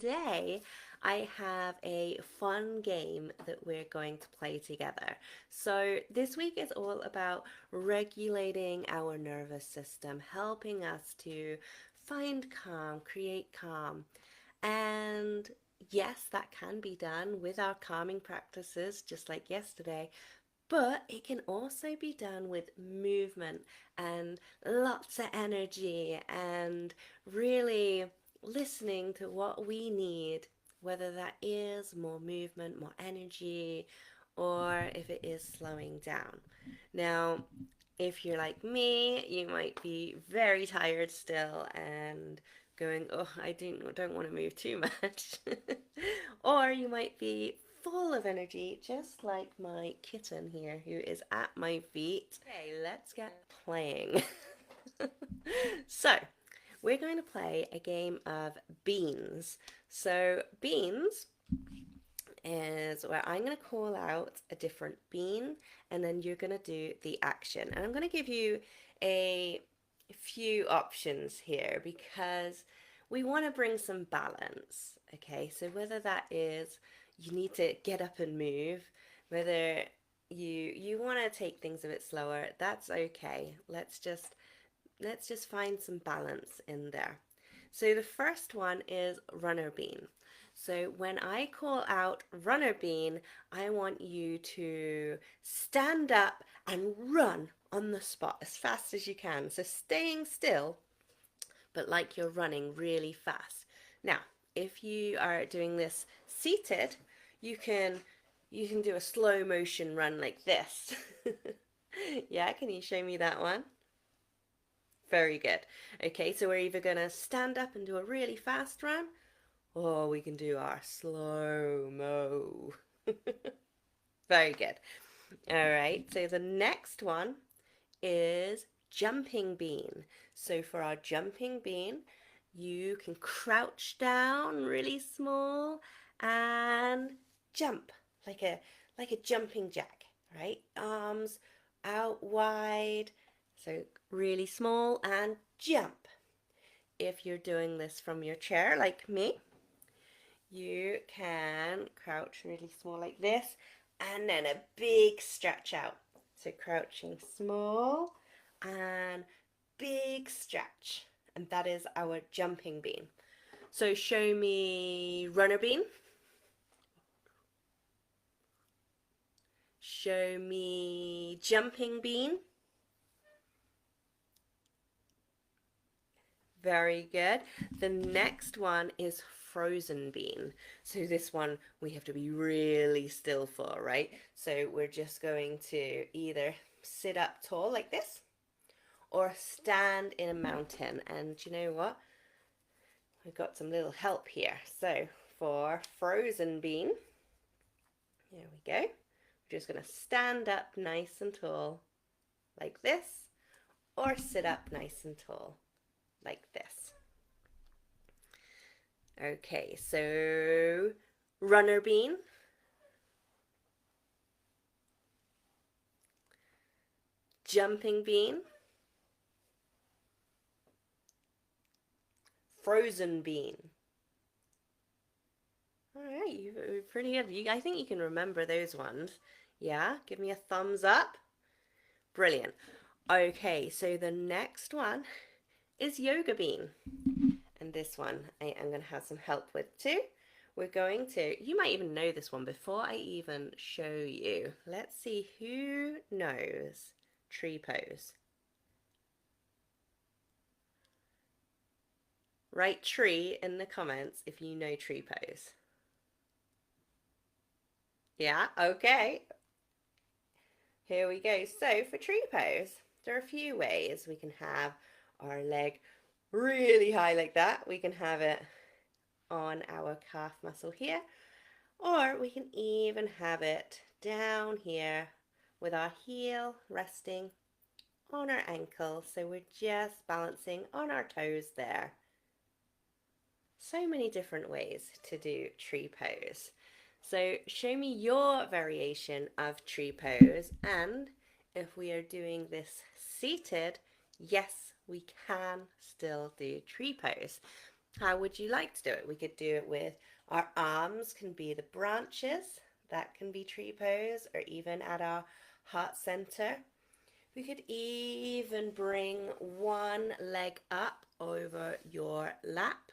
today I have a fun game that we're going to play together. So, this week is all about regulating our nervous system, helping us to find calm, create calm. And yes, that can be done with our calming practices, just like yesterday, but it can also be done with movement and lots of energy and really listening to what we need, whether that is more movement, more energy, or if it is slowing down. Now, if you're like me, you might be very tired still and going, oh, I don't want to move too much. Or you might be full of energy, just like my kitten here who is at my feet. Okay, let's get playing. So, we're going to play a game of beans. So, beans is where I'm going to call out a different bean and then you're going to do the action. And I'm going to give you a few options here because we want to bring some balance. Okay, so whether that is you need to get up and move, whether you want to take things a bit slower, that's okay. Let's just find some balance in there. So the first one is runner bean. So when I call out runner bean, I want you to stand up and run on the spot as fast as you can. So staying still, but like you're running really fast. Now, if you are doing this seated, you can you can do a slow motion run like this. Yeah, can you show me that one? Very good. Okay, so we're either going to stand up and do a really fast run, or we can do our slow mo. Very good. All right, so the next one is jumping bean. So for our jumping bean, you can crouch down really small and jump like a jumping jack, right? Arms out wide, so really small and jump. If you're doing this from your chair like me, you can crouch really small like this and then a big stretch out. So crouching small and big stretch. And that is our jumping bean. So show me runner bean. Show me jumping bean. Very good. The next one is frozen bean. So this one we have to be really still for, right? So we're just going to either sit up tall like this or stand in a mountain. And you know what? We've got some little help here. So for frozen bean, here we go. We're just going to stand up nice and tall like this or sit up nice and tall like this. Okay, so runner bean, jumping bean, frozen bean. All right, you're pretty good. I think you can remember those ones. Yeah, give me a thumbs up. Brilliant. Okay, so the next one is yoga bean. And this one I am going to have some help with too. We're going to, you might even know this one before I even show you. Let's see who knows tree pose. Write tree in the comments if you know tree pose. Yeah, okay. Here we go. So for tree pose, there are a few ways we can have our leg really high like that. We can have it on our calf muscle here, or we can even have it down here with our heel resting on our ankle. So we're just balancing on our toes there. So many different ways to do tree pose. So show me your variation of tree pose, and if we are doing this seated, yes, we can still do tree pose. How would you like to do it? We could do it with our arms can be the branches, that can be tree pose, or even at our heart center. We could even bring one leg up over your lap,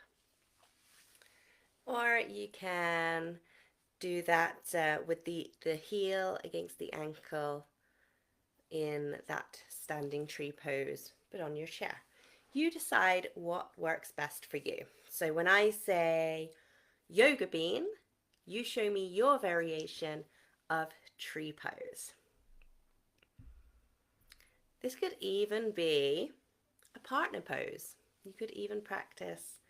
or you can do that with the heel against the ankle in that standing tree pose, but on your chair. You decide what works best for you. So when I say yoga bean, you show me your variation of tree pose. This could even be a partner pose. You could even practice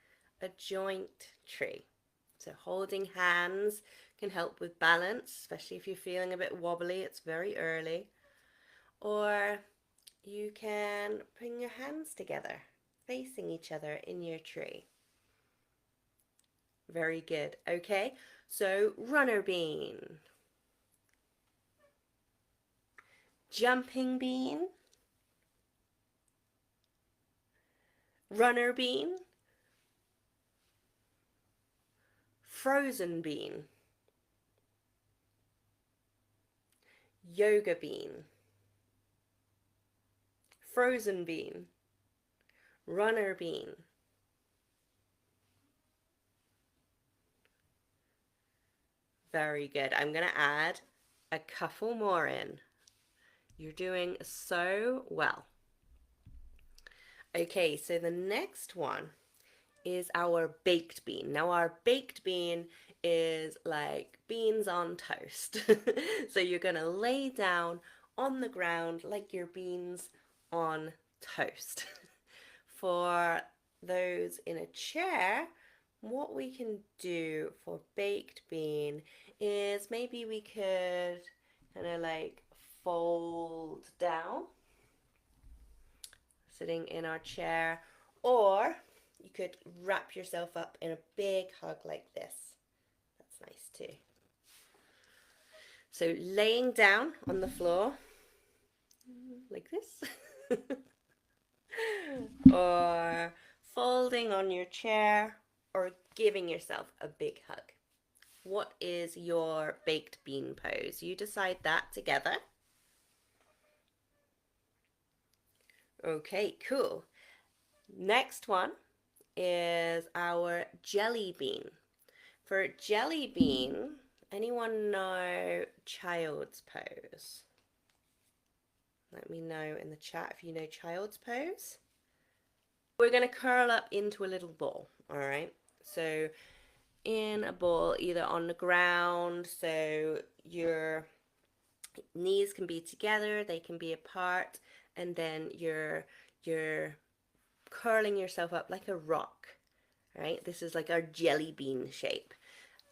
a joint tree. So holding hands can help with balance, especially if you're feeling a bit wobbly, it's very early. Or you can bring your hands together, facing each other in your tree. Very good. Okay, so runner bean, jumping bean, runner bean, frozen bean, yoga bean, frozen bean, runner bean. Very good. I'm going to add a couple more in. You're doing so well. Okay, so the next one is our baked bean. Now our baked bean is like beans on toast. So you're going to lay down on the ground like your beans on toast. For those in a chair, what we can do for baked bean is maybe we could kind of like fold down, sitting in our chair, or you could wrap yourself up in a big hug like this. That's nice too. So laying down on the floor like this, or folding on your chair, or giving yourself a big hug. What is your baked bean pose? You decide that together. Okay, cool. Next one is our jelly bean. For jelly bean, anyone know child's pose? Let me know in the chat if you know child's pose. We're going to curl up into a little ball, all right? So in a ball, either on the ground, so your knees can be together, they can be apart, and then you're curling yourself up like a rock, right? This is like our jelly bean shape.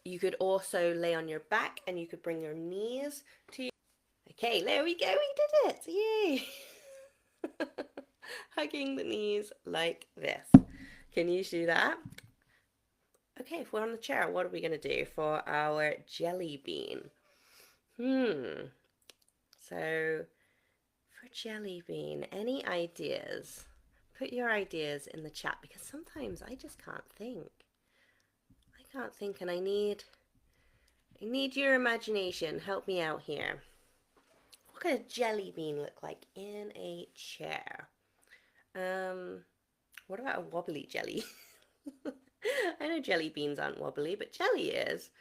You could also lay on your back and you could bring your knees to you. Okay, there we go, we did it, yay! Hugging the knees like this. Can you do that? Okay, if we're on the chair, what are we going to do for our jelly bean? So for jelly bean, any ideas? Put your ideas in the chat because sometimes I just can't think. I can't think and I need your imagination. Help me out here. What could a jelly bean look like in a chair? What about a wobbly jelly? I know jelly beans aren't wobbly, but jelly is.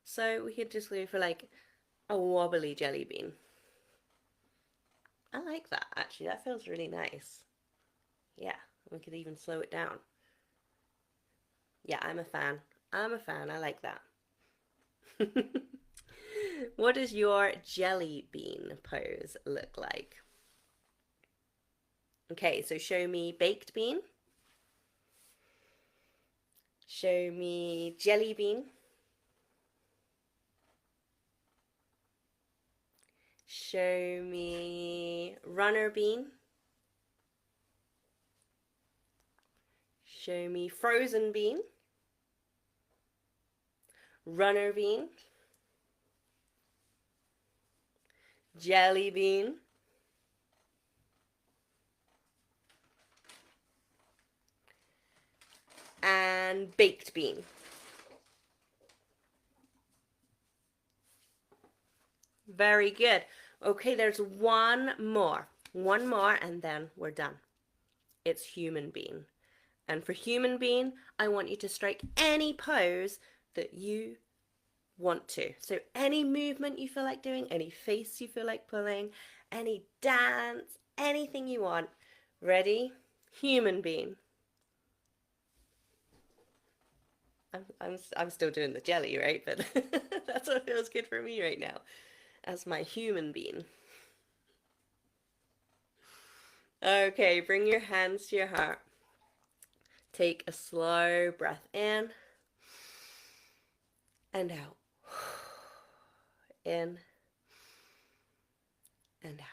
So we could just go for like a wobbly jelly bean. I like that, actually. That feels really nice. Yeah, we could even slow it down. Yeah, I'm a fan. I'm a fan. I like that. What does your jelly bean pose look like? Okay, so show me baked bean. Show me jelly bean. Show me runner bean. Show me frozen bean. Runner bean. Jelly bean. and baked bean. Very good. Okay, there's one more. One more, and then we're done. It's human being. And for human being, I want you to strike any pose that you want to. So any movement you feel like doing, any face you feel like pulling, any dance, anything you want. Ready? Human being. I'm still doing the jelly, right? But that's what feels good for me right now as my human being. Okay, bring your hands to your heart. Take a slow breath in and out. In and out.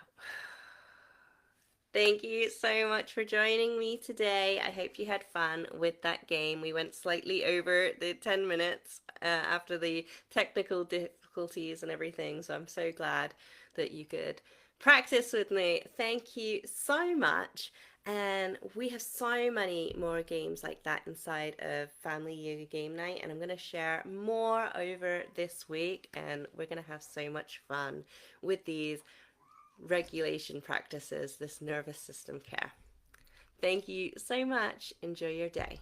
Thank you so much for joining me today. I hope you had fun with that game. We went slightly over the 10 minutes after the technical difficulties and everything, so I'm so glad that you could practice with me. Thank you so much. And we have so many more games like that inside of Family Yoga Game Night, and I'm going to share more over this week, and we're going to have so much fun with these regulation practices, this nervous system care. Thank you so much. Enjoy your day.